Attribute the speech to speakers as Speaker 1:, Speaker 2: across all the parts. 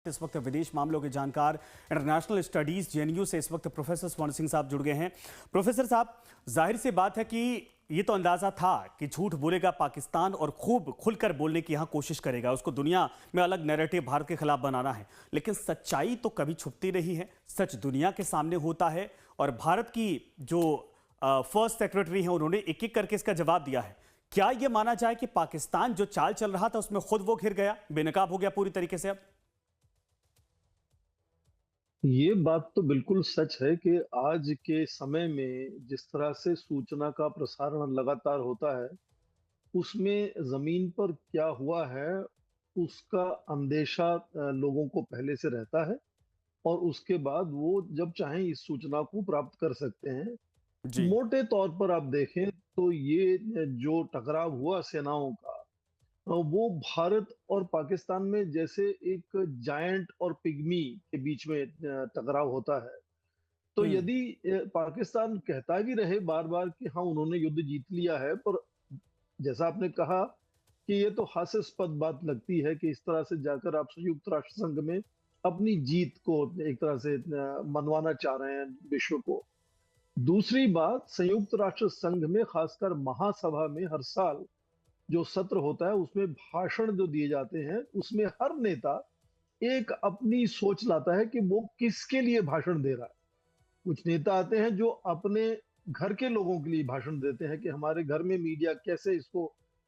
Speaker 1: इस वक्त विदेश मामलों के जानकार इंटरनेशनल स्टडीज जेएनयू से इस वक्त प्रोफेसर स्वर्ण सिंह साहब जुड़ गए हैं। प्रोफेसर साहब, जाहिर सी बात है कि ये तो अंदाजा था कि झूठ बोलेगा पाकिस्तान और खूब खुलकर बोलने की यहाँ कोशिश करेगा, उसको दुनिया में अलग नैरेटिव भारत के खिलाफ बनाना है। लेकिन सच्चाई तो कभी छुपती नहीं है, सच दुनिया के सामने होता है। और भारत की जो फर्स्ट सेक्रेटरी हैं उन्होंने एक एक करके इसका जवाब दिया है। क्या ये माना जाए कि पाकिस्तान जो चाल चल रहा था उसमें खुद वो घिर गया, बेनकाब हो गया पूरी तरीके से? अब
Speaker 2: ये बात तो बिल्कुल सच है कि आज के समय में जिस तरह से सूचना का प्रसारण लगातार होता है, उसमें जमीन पर क्या हुआ है उसका अंदेशा लोगों को पहले से रहता है। और उसके बाद वो जब चाहें इस सूचना को प्राप्त कर सकते हैं।
Speaker 1: जी।
Speaker 2: मोटे तौर पर आप देखें तो ये जो टकराव हुआ सेनाओं का, वो भारत और पाकिस्तान में जैसे एक जायंट और पिग्मी के बीच में टकराव होता है। तो
Speaker 1: हम्म।
Speaker 2: यदि पाकिस्तान कहता भी रहे बार बार कि हाँ उन्होंने युद्ध जीत लिया है, पर जैसा आपने कहा कि ये तो हास्यास्पद बात लगती है कि इस तरह से जाकर आप संयुक्त राष्ट्र संघ में अपनी जीत को एक तरह से मनवाना चाह रहे हैं विश्व को। दूसरी बात, संयुक्त राष्ट्र संघ में खासकर महासभा में हर साल जो सत्र होता है उसमें भाषण जो दिए जाते हैं, उसमें हर नेता एक अपनी सोच लाता है कि वो किसके लिए भाषण दे रहा है। कुछ नेता आते हैं जो अपने घर के लोगों के लिए भाषण देते हैं कि हमारे घर में मीडिया कैसे इसको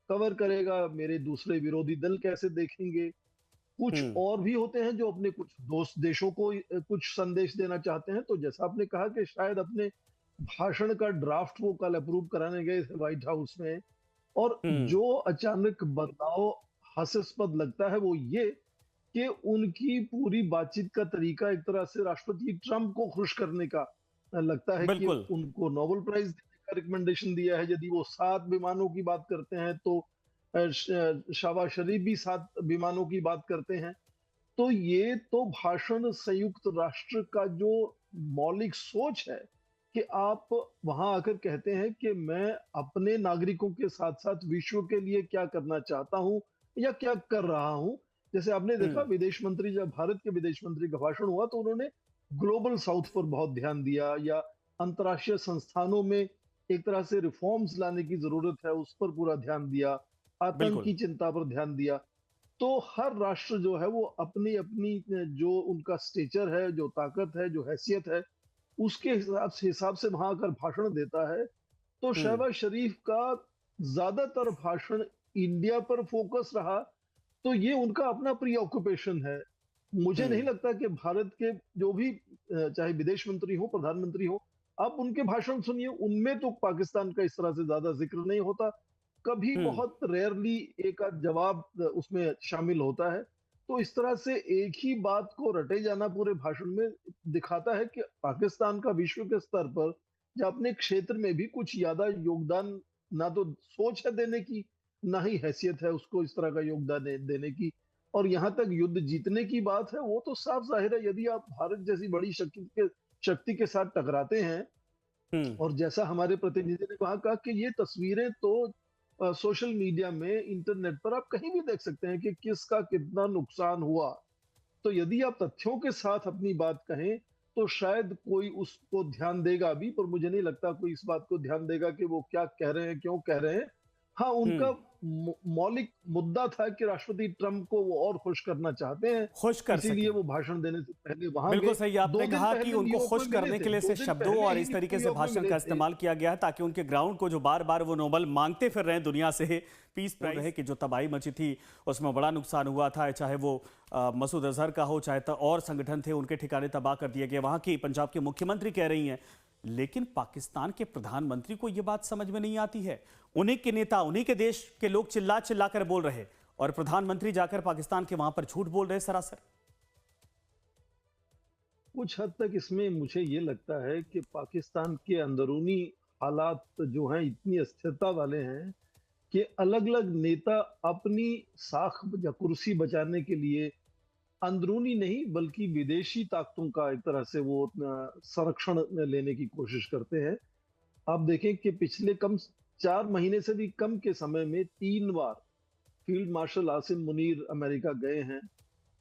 Speaker 2: कवर करेगा, मेरे दूसरे विरोधी दल कैसे देखेंगे। कुछ
Speaker 1: हम्म।
Speaker 2: और भी होते हैं जो अपने कुछ दोस्त देशों को कुछ संदेश देना चाहते हैं। तो जैसा आपने कहा कि शायद अपने भाषण का ड्राफ्ट वो कल अप्रूव कराने गए थे व्हाइट हाउस में, और
Speaker 1: हम्म।
Speaker 2: जो अचानक बदलाव हास्यास्पद लगता है वो ये कि उनकी पूरी बातचीत का तरीका एक तरह से राष्ट्रपति ट्रंप को खुश करने का लगता है कि
Speaker 1: बिल्कुल।
Speaker 2: उनको नोबेल प्राइज देने का रिकमेंडेशन दिया है। यदि वो 7 विमानों की बात करते हैं तो शाहबाज शरीफ भी 7 विमानों की बात करते हैं। तो ये तो भाषण संयुक्त राष्ट्र का जो मौलिक सोच है कि आप वहां आकर कहते हैं कि मैं अपने नागरिकों के साथ साथ विश्व के लिए क्या करना चाहता हूं या क्या कर रहा हूं। जैसे आपने देखा
Speaker 1: हम्म।
Speaker 2: विदेश मंत्री, जब भारत के विदेश मंत्री का भाषण हुआ तो उन्होंने ग्लोबल साउथ पर बहुत ध्यान दिया, या अंतर्राष्ट्रीय संस्थानों में एक तरह से रिफॉर्म्स लाने की जरूरत है उस पर पूरा ध्यान दिया, आतंक
Speaker 1: बिल्कुल।
Speaker 2: की चिंता पर ध्यान दिया। तो हर राष्ट्र जो है वो अपनी अपनी जो उनका स्टेचर है, जो ताकत है, जो हैसियत है, उसके हिसाब से वहां आकर भाषण देता है। तो
Speaker 1: हम्म।
Speaker 2: शहबाज शरीफ का ज्यादातर भाषण इंडिया पर फोकस रहा। तो ये उनका अपना प्री ऑक्यूपेशन है। मुझे नहीं
Speaker 1: हम्म।
Speaker 2: लगता कि भारत के जो भी चाहे विदेश मंत्री हो, प्रधानमंत्री हो, आप उनके भाषण सुनिए, उनमें तो पाकिस्तान का इस तरह से ज्यादा जिक्र नहीं होता। कभी
Speaker 1: हम्म।
Speaker 2: बहुत रेयरली एक आध जवाब उसमें शामिल होता है। तो इस तरह से एक ही बात को रटे जाना पूरे भाषण में दिखाता है कि पाकिस्तान का विश्व के स्तर पर या अपने क्षेत्र में भी कुछ ज्यादा योगदान ना तो सोच है देने की, ना ही हैसियत है उसको इस तरह का योगदान देने की। और यहां तक युद्ध जीतने की बात है, वो तो साफ जाहिर है यदि आप भारत जैसी बड़ी शक्ति के साथ टकराते हैं।
Speaker 1: हम्म।
Speaker 2: और जैसा हमारे प्रतिनिधि ने कहा कि ये तस्वीरें तो सोशल मीडिया में, इंटरनेट पर आप कहीं भी देख सकते हैं कि किसका कितना नुकसान हुआ। तो यदि आप तथ्यों के साथ अपनी बात कहें तो शायद कोई उसको ध्यान देगा भी, पर मुझे नहीं लगता कोई इस बात को ध्यान देगा कि वो क्या कह रहे हैं, क्यों कह रहे हैं। हाँ, उनका
Speaker 1: हम्म।
Speaker 2: मौलिक मुद्दा था कि राष्ट्रपति ट्रंप को वो और खुश करना चाहते हैं,
Speaker 1: खुश कर
Speaker 2: इसीलिए
Speaker 1: सकें।
Speaker 2: वो भाषण देने से पहले वहां
Speaker 1: बिल्कुल
Speaker 2: गए।
Speaker 1: सही आपने
Speaker 2: 2 दिन
Speaker 1: कहा कि
Speaker 2: पहले
Speaker 1: उनको
Speaker 2: न्यूयॉर्क में
Speaker 1: खुश
Speaker 2: मिले
Speaker 1: करने के
Speaker 2: थे,
Speaker 1: लिए
Speaker 2: दो
Speaker 1: सिर्फ
Speaker 2: दिन
Speaker 1: शब्दों
Speaker 2: पहले
Speaker 1: और
Speaker 2: ही
Speaker 1: इस तरीके से
Speaker 2: न्यूयॉर्क में
Speaker 1: भाषण
Speaker 2: मिले
Speaker 1: का
Speaker 2: थे।
Speaker 1: इस्तेमाल किया गया है ताकि उनके ग्राउंड को जो बार बार वो नोबल मांगते फिर रहे हैं दुनिया से पीस प्राइज रहे कि जो तबाही मची थी उसमें बड़ा नुकसान हुआ था, चाहे वो मसूद अजहर का हो, चाहे और संगठन थे उनके ठिकाने तबाह कर दिए गए। वहां की पंजाब की मुख्यमंत्री कह रही हैं, लेकिन पाकिस्तान के प्रधानमंत्री को यह बात समझ में नहीं आती है। उन्हीं के नेता, उन्हीं के देश के लोग चिल्ला चिल्ला कर बोल रहे और प्रधानमंत्री जाकर पाकिस्तान के वहां पर झूठ बोल रहे सरासर।
Speaker 2: कुछ हद तक इसमें मुझे ये लगता है कि पाकिस्तान के अंदरूनी हालात जो हैं इतनी अस्थिरता वाले हैं कि अलग अलग नेता अपनी साख या कुर्सी बचाने के लिए अंदरूनी नहीं बल्कि विदेशी ताकतों का एक तरह से वो संरक्षण लेने की कोशिश करते हैं। आप देखें कि पिछले कम 4 महीने से भी कम के समय में 3 बार field marshal Asim Munir America गए हैं।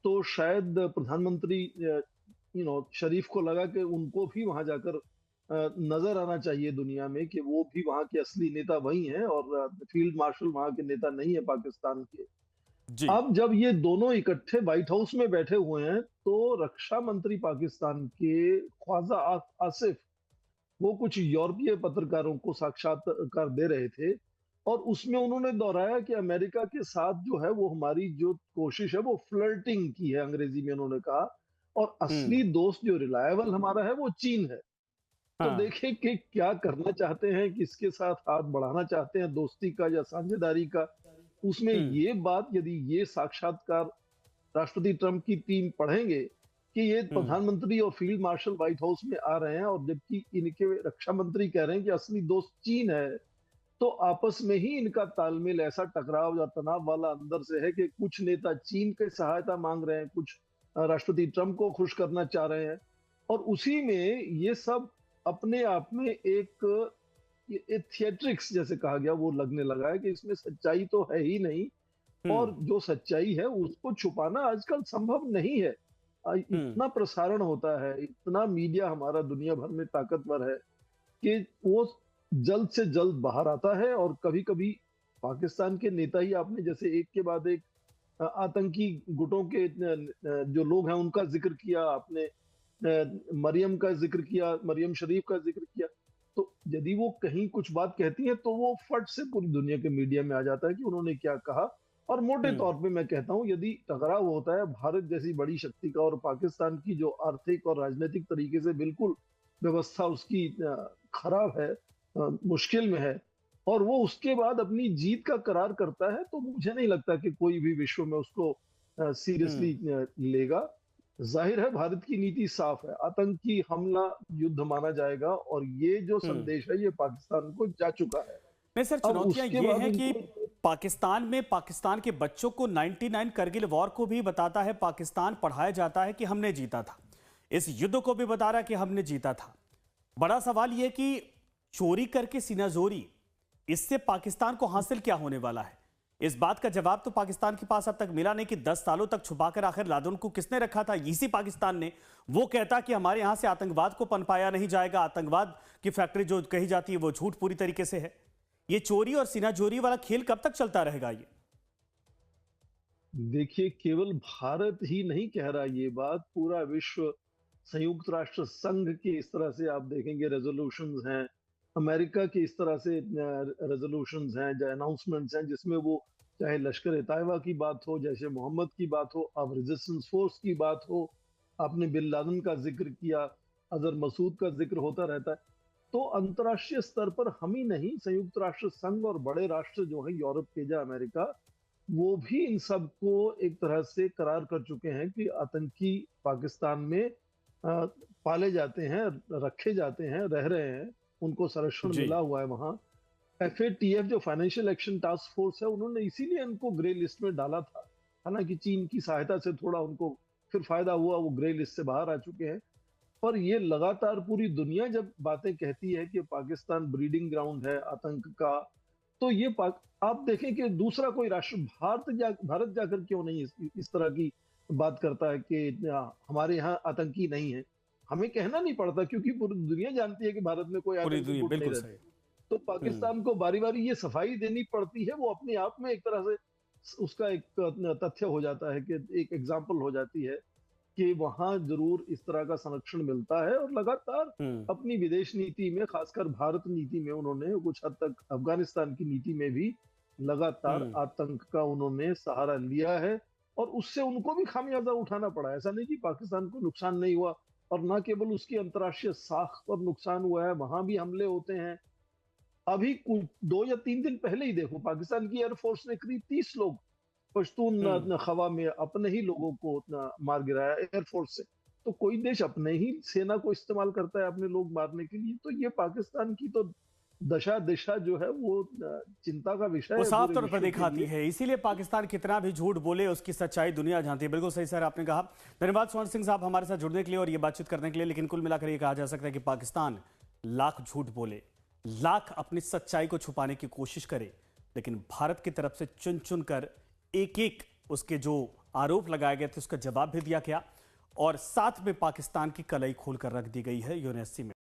Speaker 2: तो शायद प्रधानमंत्री शरीफ को लगा कि उनको भी वहां जाकर नजर आना चाहिए दुनिया में कि वो भी वहां के असली नेता वही हैं और फील्ड मार्शल वहां के नेता नहीं है पाकिस्तान के।
Speaker 1: जी।
Speaker 2: अब जब ये दोनों इकट्ठे व्हाइट हाउस में बैठे हुए हैं तो रक्षा मंत्री पाकिस्तान के ख्वाजा आसिफ वो कुछ यूरोपीय पत्रकारों को साक्षात्कार दे रहे थे और उसमें उन्होंने दोहराया कि अमेरिका के साथ जो है वो हमारी जो कोशिश है वो फ्लर्टिंग की है, अंग्रेजी में उन्होंने कहा, और
Speaker 1: हम्म।
Speaker 2: असली दोस्त जो रिलायबल हमारा है वो चीन है। तो
Speaker 1: हाँ।
Speaker 2: देखिए कि क्या करना चाहते हैं, किसके साथ हाथ बढ़ाना चाहते हैं, दोस्ती का या साझेदारी का। उसमें
Speaker 1: हम्म।
Speaker 2: ये बात यदि ये साक्षात्कार राष्ट्रपति ट्रंप की टीम पढ़ेंगे कि ये
Speaker 1: हम्म।
Speaker 2: प्रधानमंत्री और फील्ड मार्शल व्हाइट हाउस में आ रहे हैं और जबकि इनके रक्षा मंत्री कह रहे हैं कि असली दोस्त चीन है, तो आपस में ही इनका तालमेल ऐसा टकराव या तनाव वाला अंदर से है कि कुछ नेता चीन की सहायता मांग रहे हैं, कुछ राष्ट्रपति ट्रंप को खुश करना चाह रहे हैं। और उसी में ये सब अपने आप में एक ये थिएट्रिक्स जैसे कहा गया वो लगने लगा है कि इसमें सच्चाई तो है ही नहीं, और
Speaker 1: हम्म।
Speaker 2: जो सच्चाई है उसको छुपाना आजकल संभव नहीं है।
Speaker 1: हम्म।
Speaker 2: इतना प्रसारण होता है, इतना मीडिया हमारा दुनिया भर में ताकतवर है कि वो जल्द से जल्द बाहर आता है। और कभी कभी पाकिस्तान के नेता ही आपने जैसे एक के बाद एक आतंकी गुटों के जो लोग हैं उनका जिक्र किया आपने, मरियम का जिक्र किया, मरियम शरीफ का जिक्र किया। तो यदि वो कहीं कुछ बात कहती है तो वो फट से पूरी दुनिया के मीडिया में आ जाता है कि उन्होंने क्या कहा। और मोटे
Speaker 1: हम्म।
Speaker 2: तौर पे मैं कहता हूं यदि टकराव होता है भारत जैसी बड़ी शक्ति का और पाकिस्तान की जो आर्थिक और राजनीतिक तरीके से बिल्कुल व्यवस्था उसकी खराब है, मुश्किल में है, और वो उसके बाद अपनी जीत का करार करता है, तो मुझे नहीं लगता कि कोई भी विश्व में उसको सीरियसली
Speaker 1: हम्म।
Speaker 2: लेगा। जाहिर है भारत की नीति साफ है, आतंकी हमला युद्ध माना जाएगा और ये जो
Speaker 1: हम्म।
Speaker 2: संदेश है ये पाकिस्तान को जा चुका है।
Speaker 1: नहीं सर,
Speaker 2: अब
Speaker 1: चुनौतियां
Speaker 2: उसके
Speaker 1: ये
Speaker 2: बाद
Speaker 1: हैं कि
Speaker 2: उनको
Speaker 1: पाकिस्तान में पाकिस्तान के बच्चों को 99 करगिल वॉर को भी बताता है पाकिस्तान, पढ़ाया जाता है कि हमने जीता था, इस युद्ध को भी बता रहा है कि हमने जीता था। बड़ा सवाल यह कि चोरी करके सीनाजोरी, इससे पाकिस्तान को हासिल क्या होने वाला है? इस बात का जवाब तो पाकिस्तान के पास अब तक मिला नहीं कि 10 सालों तक छुपाकर आखिर लादेन को किसने रखा था। इसी पाकिस्तान ने वो कहता कि हमारे यहां से आतंकवाद को पनपाया नहीं जाएगा, आतंकवाद की फैक्ट्री जो कही जाती है वो झूठ पूरी तरीके से है। ये चोरी और सीनाजोरी वाला खेल कब तक चलता रहेगा ये?
Speaker 2: देखिए, केवल भारत ही नहीं कह रहा ये बात, पूरा विश्व, संयुक्त राष्ट्र संघ के इस तरह से आप देखेंगे रेजोल्यूशंस हैं, अमेरिका की इस तरह से रेजोल्यूशंस हैं, जो अनाउंसमेंट्स हैं जिसमें वो चाहे लश्कर ए तैयबा की बात हो, जैसे मोहम्मद की बात हो, अब रेजिस्टेंस फोर्स की बात हो, आपने बिन लादेन का जिक्र किया, अजहर मसूद का जिक्र होता रहता है। तो अंतर्राष्ट्रीय स्तर पर हम ही नहीं, संयुक्त राष्ट्र संघ और बड़े राष्ट्र जो है यूरोप के या अमेरिका, वो भी इन सब को एक तरह से करार कर चुके हैं कि आतंकी पाकिस्तान में पाले जाते हैं, रखे जाते हैं, रह रहे हैं, उनको संरक्षण
Speaker 1: जी।
Speaker 2: मिला हुआ है वहां। एफएटीएफ जो फाइनेंशियल एक्शन टास्क फोर्स है उन्होंने इसीलिए इनको ग्रे लिस्ट में डाला था, हालांकि चीन की सहायता से थोड़ा उनको फिर फायदा हुआ, वो ग्रे लिस्ट से बाहर आ चुके हैं। पर ये लगातार पूरी दुनिया जब बातें कहती है कि पाकिस्तान ब्रीडिंग ग्राउंड है आतंक का, तो ये आप देखें कि दूसरा कोई राष्ट्र भारत जाकर क्यों नहीं इस तरह की बात करता है कि हमारे यहाँ आतंकी नहीं है। हमें कहना नहीं पड़ता क्योंकि पूरी दुनिया जानती है कि भारत में कोई
Speaker 1: पूरी
Speaker 2: आतंकी
Speaker 1: दुनिया
Speaker 2: गुट नहीं
Speaker 1: बिल्कुल
Speaker 2: रहते।
Speaker 1: सही।
Speaker 2: तो
Speaker 1: हम्म।
Speaker 2: पाकिस्तान को बारी बारी ये सफाई देनी पड़ती है, वो अपने आप में एक तरह से उसका एक तथ्य हो जाता है कि एक एग्जाम्पल हो जाती है कि वहां जरूर इस तरह का संरक्षण मिलता है। और लगातार
Speaker 1: हम्म।
Speaker 2: अपनी विदेश नीति में, खासकर भारत नीति में, उन्होंने कुछ हद तक अफगानिस्तान की नीति में भी लगातार
Speaker 1: हम्म।
Speaker 2: आतंक का उन्होंने सहारा लिया है और उससे उनको भी खामियाजा उठाना पड़ा। ऐसा नहीं कि पाकिस्तान को नुकसान नहीं हुआ, और ना केवल उसकी अंतर्राष्ट्रीय साख पर नुकसान हुआ है, वहां भी हमले होते हैं। अभी कुछ 2 या 3 दिन पहले ही देखो, पाकिस्तान की एयरफोर्स ने करीब 30 लोग पश्तून
Speaker 1: हम्म।
Speaker 2: खवा में अपने ही लोगों को मार गिराया एयरफोर्स से। तो कोई देश अपने ही सेना को इस्तेमाल करता है अपने लोग मारने के लिए, तो ये पाकिस्तान की तो दशा दिशा जो है वो चिंता का विषय
Speaker 1: वो
Speaker 2: है
Speaker 1: साफ
Speaker 2: पूरे
Speaker 1: तौर पर
Speaker 2: विश्व के
Speaker 1: दिखाती
Speaker 2: लिए।
Speaker 1: है, इसीलिए पाकिस्तान कितना भी झूठ बोले उसकी सच्चाई दुनिया जानती है। बिल्कुल सही सर आपने कहा। धन्यवाद स्वर्ण सिंह साहब हमारे साथ जुड़ने के लिए और ये बातचीत करने के लिए। लेकिन कुल मिलाकर ये कहा जा सकता है कि पाकिस्तान लाख झूठ बोले, लाख अपनी सच्चाई को छुपाने की कोशिश करे, लेकिन भारत की तरफ से चुन चुन कर एक एक उसके जो आरोप लगाए गए थे उसका जवाब भी दिया गया और साथ में पाकिस्तान की कलई खोलकर रख दी गई है यूएनएससी में।